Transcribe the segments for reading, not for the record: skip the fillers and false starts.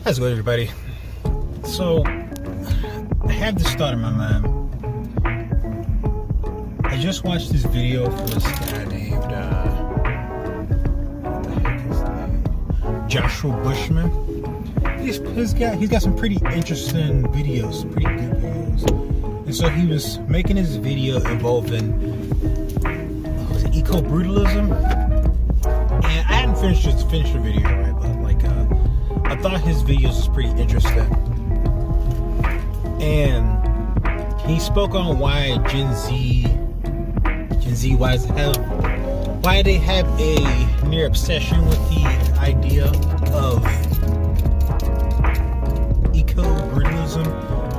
How's it going, everybody? So, I have this thought in my mind. I just watched this video for this guy named, what the heck is his name? Joshua Bushman. He's got some pretty interesting videos, some pretty good videos. And so he was making his video involving eco-brutalism. And I hadn't finished the video, right? But I thought his videos was pretty interesting. And he spoke on why Gen Z why they have a near obsession with the idea of eco-brutalism,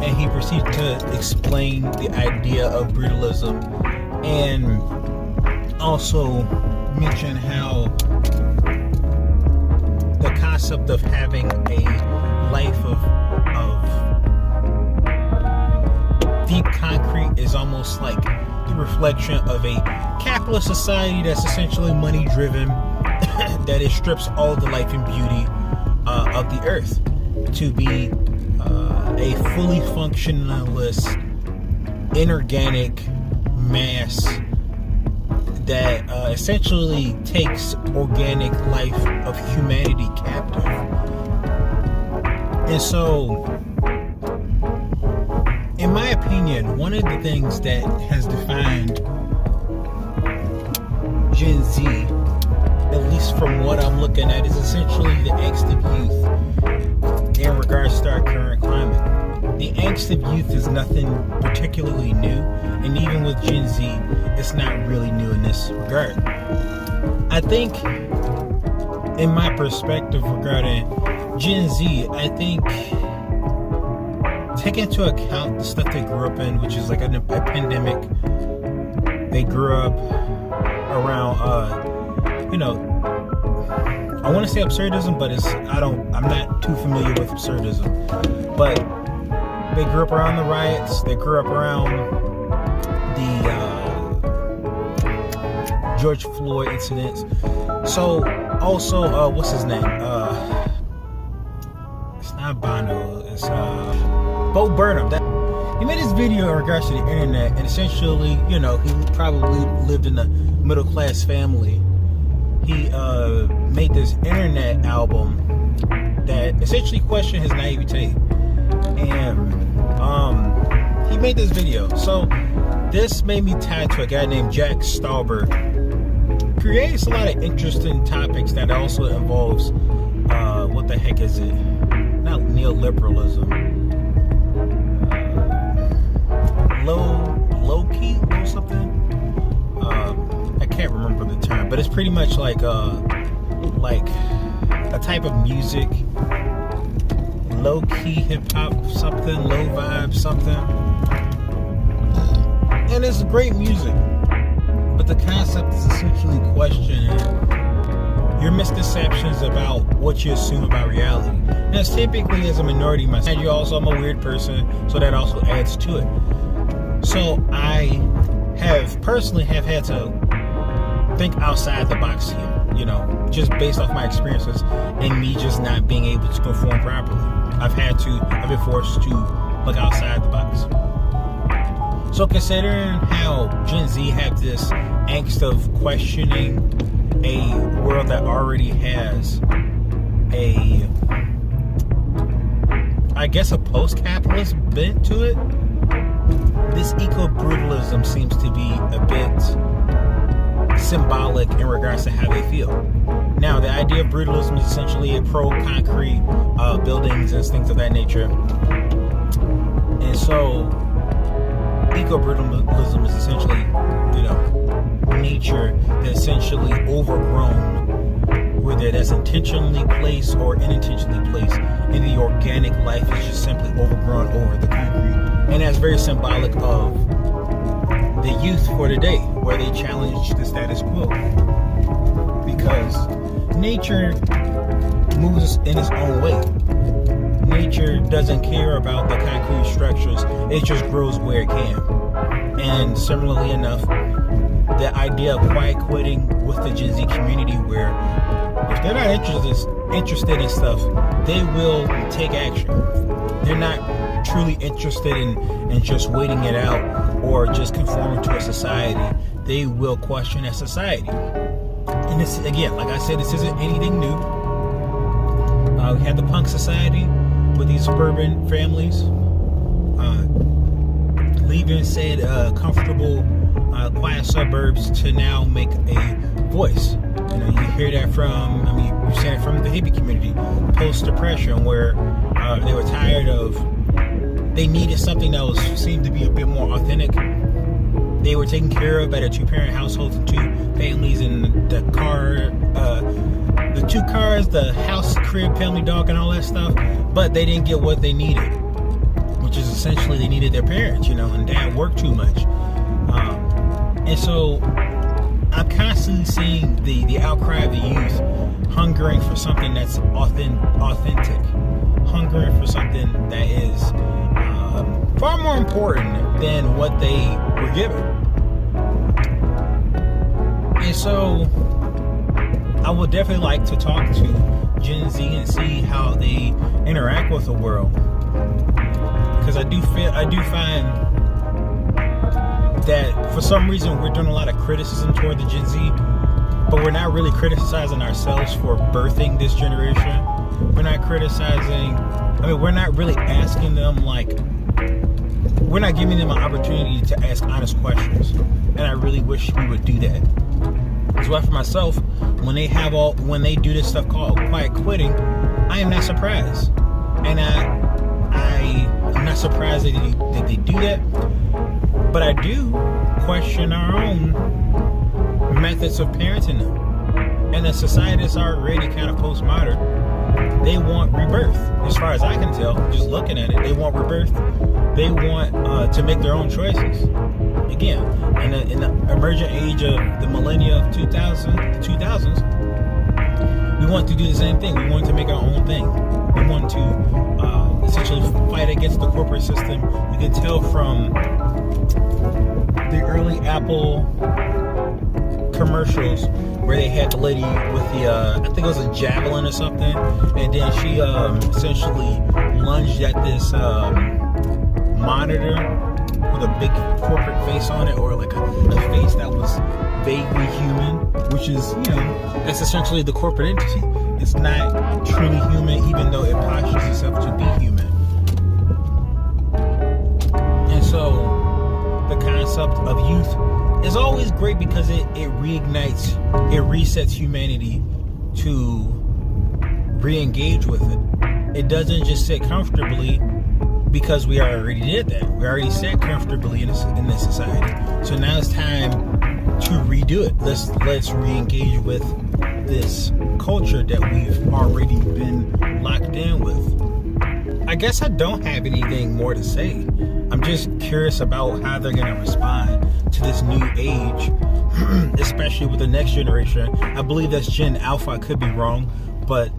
and he proceeded to explain the idea of brutalism, and also mention how the concept of having a life of deep concrete is almost like the reflection of a capitalist society that's essentially money driven, that it strips all the life and beauty of the earth to be a fully functionalist inorganic mass that essentially takes organic life of humanity captive. And so, in my opinion, one of the things that has defined Gen Z, at least from what I'm looking at, is essentially the angst of youth in regards to our current climate. The angst of youth is nothing particularly new, and even with Gen Z, it's not really new in this regard. I think, in my perspective regarding Gen Z, I think take into account the stuff they grew up in, which is like a pandemic. They grew up around, I want to say absurdism, but I'm not too familiar with absurdism. But they grew up around the riots. They grew up around the George Floyd incidents. So also, what's his name? It's not Bono. It's Bo Burnham. He made this video in regards to the internet, and essentially, he probably lived in a middle class family. He made this internet album that essentially questioned his naivete, and he made this video. So this made me tied to a guy named Jack Stauber. Creates a lot of interesting topics that also involves what the heck is it? Not neoliberalism. Low key or something. I can't remember the term, but it's pretty much like a type of music, low key hip hop something, low vibe something, and it's great music. But the concept is essentially questioning your misconceptions about what you assume about reality. Now, typically as a minority myself, you also, I'm a weird person, so that also adds to it. So I have personally had to think outside the box here, just based off my experiences and me just not being able to conform properly. I've been forced to look outside the box. So considering how Gen Z have this angst of questioning a world that already has a post-capitalist bent to it, this eco-brutalism seems to be a bit symbolic in regards to how they feel. Now, the idea of brutalism is essentially a pro-concrete buildings and things of that nature. And so, eco-brutalism is essentially, nature that's essentially overgrown, whether that's intentionally placed or unintentionally placed, and the organic life is just simply overgrown over the concrete. And that's very symbolic of the youth for today, where they challenge the status quo. Because nature moves in its own way. Nature doesn't care about the concrete structures, it just grows where it can. And similarly enough, the idea of quiet quitting with the Gen Z community, where if they're not interested interested in stuff, they will take action. They're not truly interested in just waiting it out or just conforming to a society. They will question that society. And this, again, like I said, this isn't anything new. We had the punk society with these suburban families leaving said comfortable, quiet suburbs to now make a voice. You know, you hear that from, we've seen it from the hippie community, post-depression, where they were tired of, they needed something that seemed to be a bit more authentic. They were taken care of at a two-parent household and two families, and the two cars, the house, crib, family dog, and all that stuff, but they didn't get what they needed, which is essentially they needed their parents, and dad worked too much. And so I'm constantly seeing the outcry of the youth hungering for something that's authentic, hungering for something that is far more important than what they were given. And so I would definitely like to talk to Gen Z and see how they interact with the world, because I do find that for some reason we're doing a lot of criticism toward the Gen Z, but we're not really criticizing ourselves for birthing this generation. We're not criticizing, we're not really asking them, we're not giving them an opportunity to ask honest questions. And I really wish we would do that. That's why for myself, when they do this stuff called quiet quitting, I am not surprised. And I'm not surprised that they do that. But I do question our own methods of parenting them. And the society that's already kind of postmodern, they want rebirth. As far as I can tell, just looking at it, they want rebirth. They want to make their own choices. Again, in the emergent age of the millennia of 2000s, we want to do the same thing. We want to make our own thing. We want to essentially fight against the corporate system. You can tell from the early Apple commercials where they had the lady with the, I think it was a javelin or something, and then she essentially lunged at this monitor with a big corporate face on it, or like a face that was vaguely human, which is, that's essentially the corporate entity. It's not truly human, even though it postures itself to be human. And so the concept of youth is always great because it reignites, it resets humanity to re-engage with it. It doesn't just sit comfortably because we already did that. We already sat comfortably in this society. So now it's time to redo it. Let's re-engage with this culture that we've already been locked in with. I guess I don't have anything more to say. I'm just curious about how they're going to respond to this new age, especially with the next generation. I believe that's Gen Alpha. I could be wrong, but